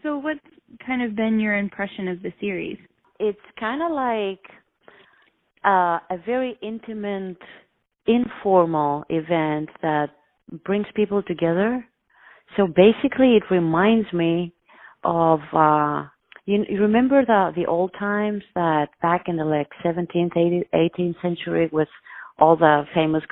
So what's kind of been your impression of the series? It's kind of like a very intimate, informal event that brings people together. So basically, it reminds me of you remember the old times that back in the like 17th, 18th century with all the famous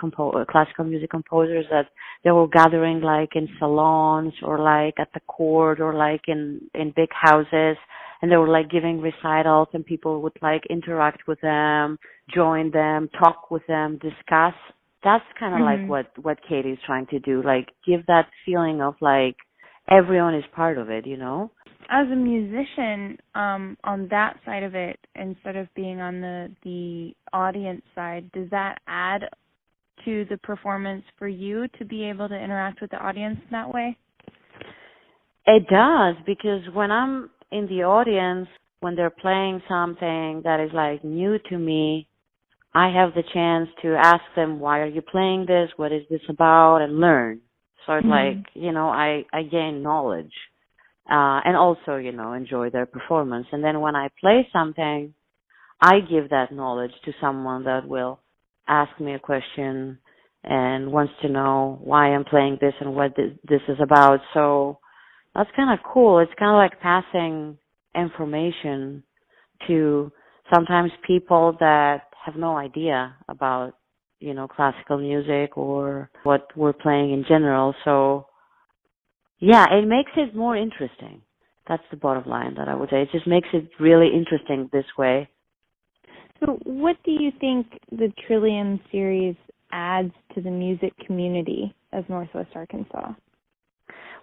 classical music composers that they were gathering like in salons or like at the court or like in big houses, and they were like giving recitals and people would like interact with them, join them, talk with them, discuss. That's kind of like what Katie's trying to do, like give that feeling of like everyone is part of it, you know? As a musician, on that side of it, instead of being on the audience side, does that add to the performance for you to be able to interact with the audience in that way? It does, because when I'm in the audience, when they're playing something that is like new to me, I have the chance to ask them, why are you playing this? What is this about? And learn. So it's like, you know, I gain knowledge. And also, you know, enjoy their performance. And then when I play something, I give that knowledge to someone that will ask me a question and wants to know why I'm playing this and what this is about. So that's kind of cool. It's kind of like passing information to sometimes people that have no idea about, you know, classical music or what we're playing in general. So yeah, it makes it more interesting. That's the bottom line that I would say. It just makes it really interesting this way. So what do you think the Trillium series adds to the music community of Northwest Arkansas?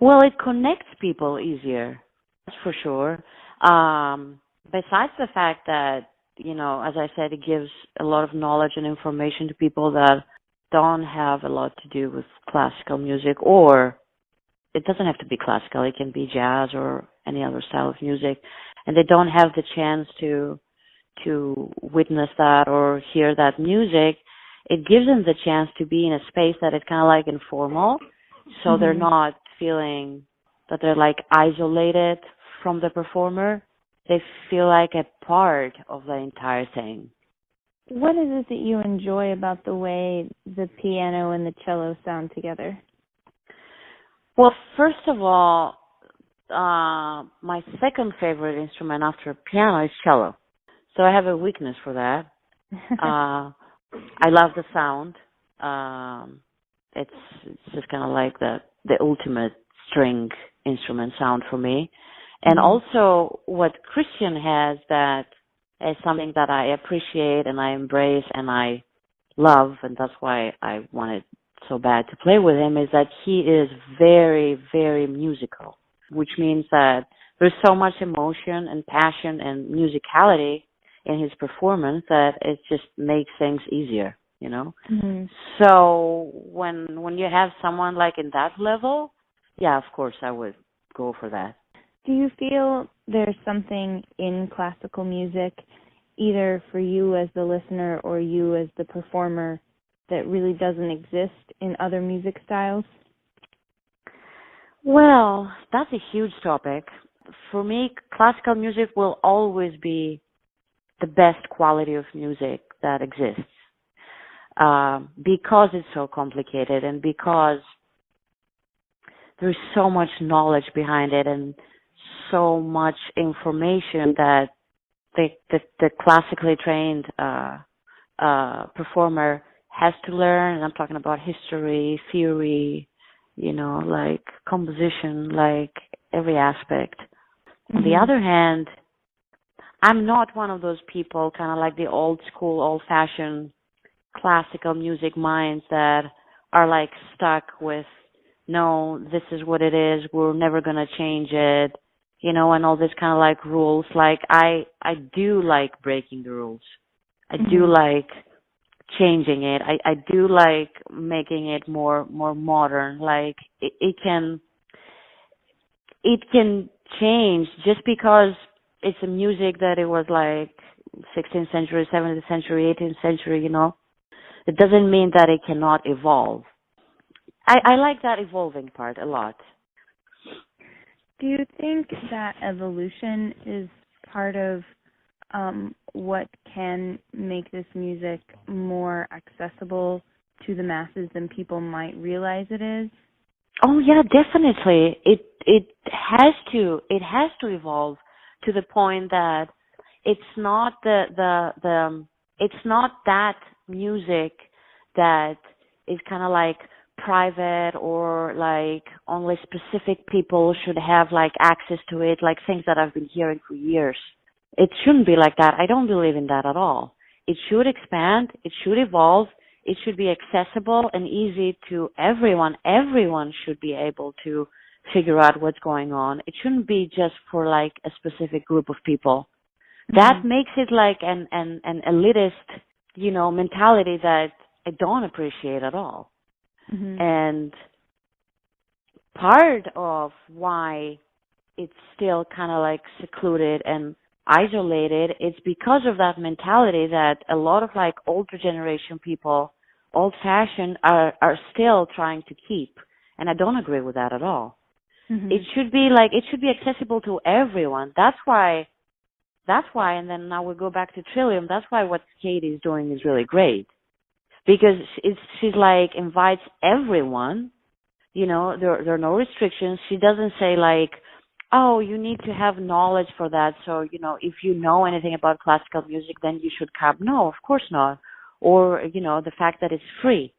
Well, it connects people easier, that's for sure. Besides the fact that, you know, as I said, it gives a lot of knowledge and information to people that don't have a lot to do with classical music, or it doesn't have to be classical. It can be jazz or any other style of music, and they don't have the chance to witness that or hear that music. It gives them the chance to be in a space that is kind of like informal, so they're not feeling that they're like isolated from the performer. They feel like a part of the entire thing. What is it that you enjoy about the way the piano and the cello sound together? Well, first of all, my second favorite instrument after piano is cello. So I have a weakness for that. I love the sound. It's just kind of like the ultimate string instrument sound for me. And also what Christian has that is something that I appreciate and I embrace and I love, and that's why I wanted so bad to play with him, is that he is very, very musical, which means that there's so much emotion and passion and musicality in his performance that it just makes things easier, you know? So when you have someone like in that level, yeah, of course I would go for that. Do you feel there's something in classical music, either for you as the listener or you as the performer, that really doesn't exist in other music styles? Well, that's a huge topic. For me, classical music will always be the best quality of music that exists, because it's so complicated and because there's so much knowledge behind it and so much information that the classically trained performer has to learn. And I'm talking about history, theory, you know, like composition, like every aspect. On the other hand, I'm not one of those people, kind of like the old school, old-fashioned classical music minds that are like stuck with, no, this is what it is, we're never going to change it, you know, and all this kind of like rules. Like I do like breaking the rules. I do like changing it. I do like making it more modern. Like it can change just because it's a music that it was like 16th century, 17th century, 18th century, you know. It doesn't mean that it cannot evolve. I like that evolving part a lot. Do you think that evolution is part of what can make this music more accessible to the masses than people might realize it is? Oh yeah, definitely. It has to evolve to the point that it's not it's not that music that is kind of like private or like only specific people should have like access to it, like things that I've been hearing for years. It shouldn't be like that. I don't believe in that at all. It should expand, it should evolve, it should be accessible and easy to everyone. Everyone should be able to figure out what's going on. It shouldn't be just for like a specific group of people. Mm-hmm. That makes it like an elitist, mentality that I don't appreciate at all. Mm-hmm. And part of why it's still kind of like secluded and isolated, it's because of that mentality that a lot of like older generation people, old fashioned, are still trying to keep. And I don't agree with that at all. Mm-hmm. It should be accessible to everyone. That's why, and then now we go back to Trillium, that's why what Katie is doing is really great. Because she's like invites everyone, there are no restrictions. She doesn't say like, oh, you need to have knowledge for that. So, if you know anything about classical music, then you should come. No, of course not. Or, the fact that it's free.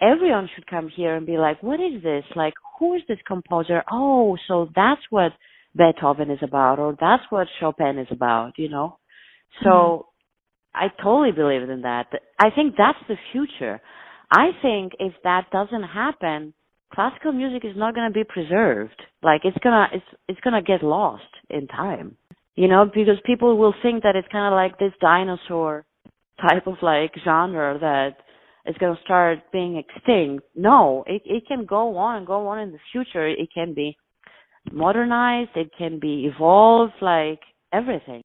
Everyone should come here and be like, what is this? Like, who is this composer? Oh, so that's what Beethoven is about, or that's what Chopin is about, So mm-hmm. I totally believe in that. I think that's the future. I think if that doesn't happen, classical music is not going to be preserved. Like it's gonna get lost in time, because people will think that it's kind of like this dinosaur type of like genre that is going to start being extinct. No, it can go on and go on in the future. It can be modernized. It can be evolved, like everything.